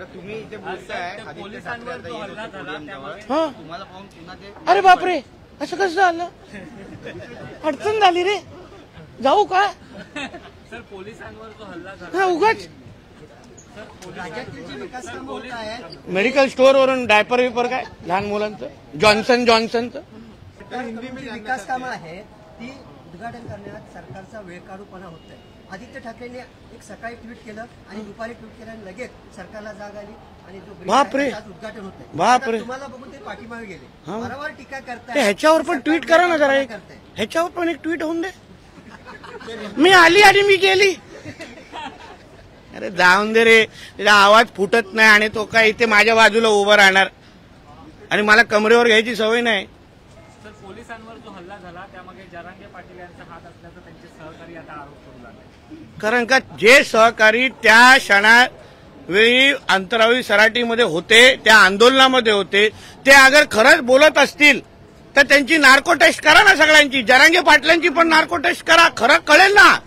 तुम्ही इथे बोलताय पोलिसांवर जो हल्ला झाला त्यामुळे तुम्हाला पाहून पुन्हा ते अरे बापरे, असं कसं झालं? अडचण झाली रे, जाऊ का? सर पोलिसांवर जो हल्ला झाला हा उगाच राज्यातील जी विकास कामं होत आहेत मेडिकल स्टोअर वरून डायपर विपर काय लहान मुलांचं जॉन्सनचं विकास कामं आहेत ती उद्घाटन करण्यात सरकारचा वेळकाढूपणा होत आहे. आदित्य ठाकरेंनी एक सकाळी ट्विट केलं आणि दुपारी ट्विट केलं आणि लगेच सरकारला जाग आली आणि जो बापरे. उद्घाटन होत आहे. बापरे. तुम्हाला बघून ते पाठीमागे गेले, वारंवार टीका ते करताय. ह्याच्यावर पण ट्विट करा ना जरा, एक ह्याच्यावर पण एक ट्विट होऊन दे. मी आली आणि मी गेली. अरे जाऊन दे रे, त्याचा आवाज फुटत नाही आणि तो काय इथे माझ्या बाजूला उभं राहणार आणि मला कमरेवर घ्यायची सवय नाही. सर पोलिसांवर जो हल्ला झाला त्यामागे जरांगे पाटील यांचा हात असल्याचा त्यांचे सहकारी आता आरोप करू लागले. कारण का जे सहकारी त्या क्षणावेळी अंतराळी सराटीमध्ये होते, त्या आंदोलनामध्ये होते, ते अगर खरंच बोलत असतील तर त्यांची नार्को टेस्ट करा ना सगळ्यांची. जरांगे पाटलांची पण नार्को टेस्ट करा, खरं कळेल ना.